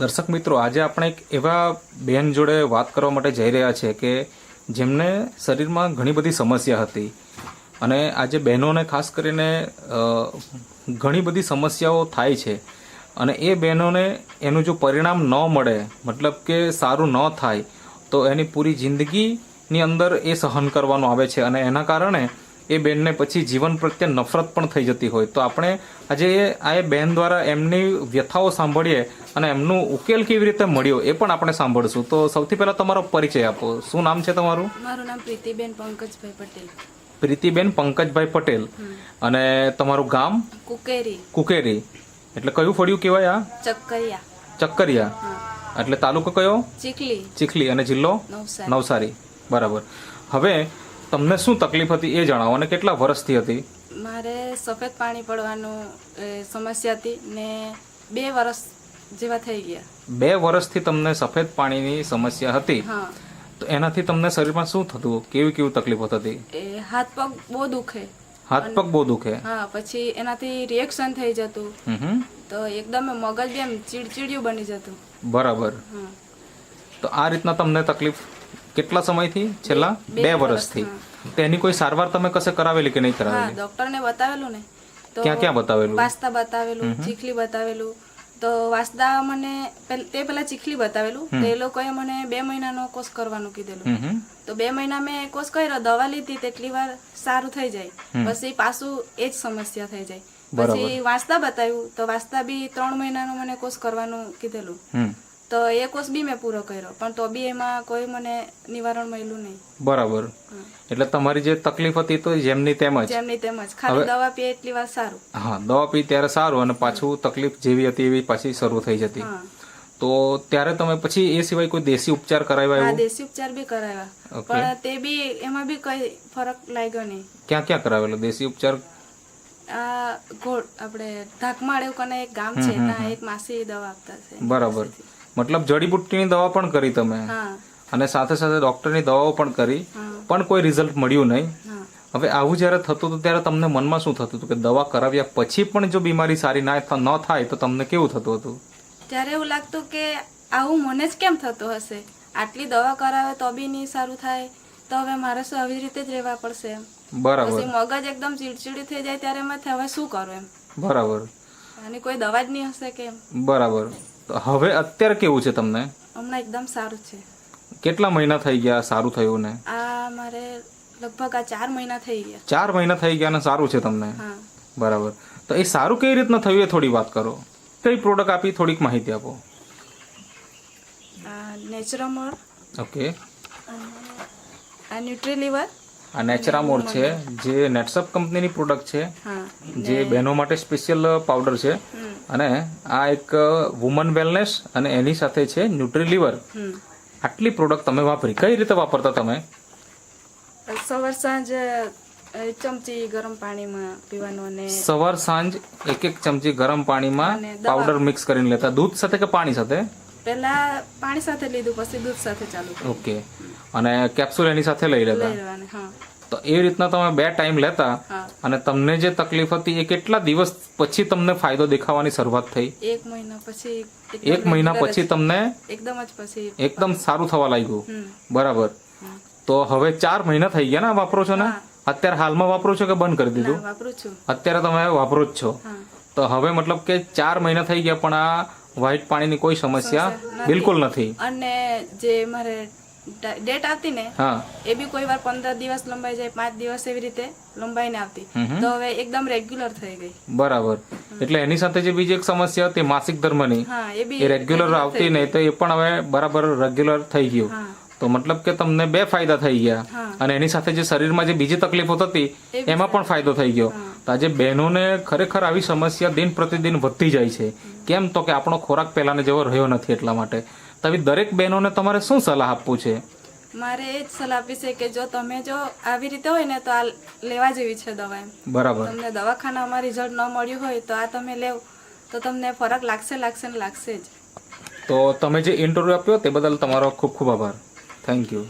દર્શક મિત્રો, આજે આપણે એક એવા બેન જોડે વાત કરવા માટે જઈ રહ્યા છે કે જેમને શરીરમાં ઘણી બધી સમસ્યા હતી અને આજે બહેનોને ખાસ કરીને ઘણી બધી સમસ્યાઓ થાય છે અને એ બહેનોને એનું જો પરિણામ ન મળે, મતલબ કે સારું ન થાય, તો એની પૂરી જિંદગીની અંદર એ સહન કરવાનું આવે છે અને એના કારણે એ બેનને પછી જીવન પ્રત્યે નફરત પણ થઈ જતી હોય. તો આપણે આજે આ બેન દ્વારા એમની વ્યથાઓ સાંભળીએ અને એમનું ઉકેલ કેવી રીતે મળ્યો એ પણ આપણે સાંભળશું. તો સૌથી પહેલા તમારો પરિચય આપો. શું નામ છે તમારું? મારું નામ પ્રીતિબેન પંકજભાઈ પટેલ. પ્રીતિબેન પંકજભાઈ પટેલ. અને તમારું ગામ? કુકેરી. કુકેરી એટલે કયું ફળિયું કહેવાય? આ ચક્કરિયા. ચક્કરિયા એટલે તાલુકો કયો? ચીખલી. ચીખલી. અને જિલ્લો? નવસારી. બરાબર. હવે તમને શું તકલીફ હતી એ જણાવો અને કેટલા વર્ષથી હતી? મારે સફેદ પાણી પડવાનું સમસ્યા હતી ને 2 વર્ષ જેવા થઈ ગયા. 2 વર્ષથી તમને સફેદ પાણીની સમસ્યા હતી. હા. તો એનાથી તમને શરીરમાં શું થતું? કેવી તકલીફો થતી? હાથ પગ બહુ દુખે. હાથ પગ બહુ દુખે? હા. પછી એનાથી રિએક્શન થઈ જતું. તો એકદમ મગજ બી એમ ચીડચીડિયું બની જતું. બરાબર. તો આ રીતના તમને તકલીફ કેટલા સમયથી? છેલ્લા 2 વર્ષથી. તેની કોઈ સારવાર તમે કશે કરાવેલી કે નહીં કરાવેલી? હા, ડોક્ટરને બતાવેલું ને. તો ક્યાં બતાવેલું? વાસ્તા બતાવેલું, ચીખલી બતાવેલું. તો વાસ્તા મને પેલા ચીખલી બતાવેલું. તો એ લોકોએ મને 2 મહિનાનો કોર્સ કરવાનું કીધેલું. તો 2 મહિના મેં કોર્સ કર્યો, દવા લીધી, તેટલી વાર સારું થઈ જાય. પછી પાછું એ જ સમસ્યા થઈ જાય. પછી વાસ્તા બતાવ્યું, તો વાસ્તા બી 3 મહિનાનો મને કોર્સ કરવાનું કીધેલું. તો એ કોર્સ બી મેં પૂરો કર્યો, પણ તો બી એમાં કોઈ મને નિવારણ મળ્યું નહીં. બરાબર. એટલે તમારી જે તકલીફ હતી તો જેમની તેમ જ ખાલી દવા પીએ એટલી વાર સારું. હા, દવા પી ત્યારે સારું અને પાછું તકલીફ જેવી હતી એવી પાછી શરૂ થઈ જતી. તો ત્યારે તમે પછી એ સિવાય કોઈ દેશી ઉપચાર કરાવ્યા? હા, દેશી ઉપચાર બી કરાવ્યા, પણ તે બી એમાં બી કઈ ફરક લાગ્યો નહીં. ક્યાં કરાવેલો દેશી ઉપચાર? આપણે ધાકમાળ એવું કને એક ગામ છે, ત્યાં એક માસી દવા આપતા છે. બરાબર. મતલબ જડીબુટ્ટીની દવા પણ કરી તમે અને સાથે સાથે ડોક્ટરની દવાઓ પણ કરી, પણ કોઈ રિઝલ્ટ મળ્યું નહીં. હવે આવું જ્યારે થતું હતું ત્યારે તમને મનમાં શું થતું હતું કે દવા કરાવ્યા પછી પણ જો બીમારી સારી ન થાય તો તમને કેવું થતું હતું? ત્યારે એવું લાગતું કે આવું મને જ કેમ થતું હશે? આટલી દવા કરાવે તો બી નહીં સારું થાય, તો હવે મારે શું આવી રીતે જ રહેવા પડશે એમ. બરાબર. પછી મગજ એકદમ ચીડચીડી થઈ જાય ત્યારે મેં હવે શું કરું એમ. બરાબર. અને કોઈ દવા જ નહીં હશે કે એમ. બરાબર. તો હવે અત્યારે કેવું છે તમને? હમણાં એકદમ સારું છે. કેટલા મહિના થઈ ગયા સારું થયું ને? આ મારે લગભગ 4 મહિના થઈ ગયા. 4 મહિના થઈ ગયા ને સારું છે તમને? બરાબર. તો એ સારું કઈ રીતના થયું એ થોડી વાત કરો. કઈ પ્રોડક્ટ આપી, થોડીક માહિતી આપો. નેચરામોર. ઓકે. આ ન્યુટ્રીલિવર. આ નેચરામોર છે, જે નેટસપ કંપનીની પ્રોડક્ટ છે, જે બહેનો માટે સ્પેશિયલ પાવડર છે. અને આ એક વુમન વેલનેસ અને એની સાથે છે ન્યુટ્રીલિવર. આટલી પ્રોડક્ટ તમે વાપરી, કઈ રીતે વાપરતા તમે? સવાર સાંજ 1 ચમચી ગરમ પાણીમાં પીવાનું. અને સવાર સાંજ 1 ચમચી ગરમ પાણીમાં પાવડર મિક્સ કરીને લેતા? દૂધ સાથે કે પાણી સાથે? પહેલા પાણી સાથે લીધું, પછી દૂધ સાથે ચાલુ. ઓકે. અને કેપ્સ્યુલ એની સાથે લઈ લેતા? તો એ રીતના તમે 2 ટાઈમ લેતા અને તમને જે તકલીફ હતી એ કેટલા દિવસ પછી તમને ફાયદો દેખાવાની શરૂઆત થઈ? 1 મહિના પછી. 1 મહિના પછી તમને એકદમ સારું થવા લાગ્યું? બરાબર. તો હવે 4 મહિના થઈ ગયા ને વાપરો છો ને? અત્યારે હાલમાં વાપરો છો કે બંધ કરી દીધું? વાપરું છું. અત્યારે તમે વાપરો જ છો. તો હવે મતલબ કે 4 મહિના થઈ ગયા પણ આ વ્હાઈટ પાણીની કોઈ સમસ્યા બિલકુલ નથી. અને જે મારે ડેટ આવતી ને, એ બી કોઈ વાર 15 દિવસ લંબાઈ જાય, 5 દિવસ એવી રીતે લંબાઈને આવતી. તો હવે એકદમ રેગ્યુલર થઈ ગઈ. બરાબર. એટલે એની સાથે જે બીજી એક સમસ્યા હતી માસિક ધર્મની, એ રેગ્યુલર આવતી નહીં, તો એ પણ હવે બરાબર રેગ્યુલર થઈ ગયું. તો મતલબ કે તમને 2 ફાયદા થઈ ગયા અને એની સાથે જે શરીરમાં જે બીજી તકલીફો થતી એમાં પણ ફાયદો થઈ ગયો. તો આજે બહેનોને ખરેખર આવી સમસ્યા દિન પ્રતિદિન વધતી જાય છે. કેમ? તો કે આપણો ખોરાક પહેલાને જેવો રહ્યો નથી, એટલા માટે. તો આવી દરેક બહેનોને તમારે શું સલાહ આપવું છે? મારે એ જ સલાહ આપી છે કે જો તમે આવી રીતે હોય ને તો આ લેવા જેવી છે દવા એમ. બરાબર. તમને દવાખાનામાં રિઝલ્ટ ન મળ્યું હોય તો આ તમે લેવ તો તમને ફરક લાગશે જ. તો તમે જે ઇન્ટરવ્યુ આપ્યો તે બદલ તમારો ખૂબ ખૂબ આભાર. Thank you.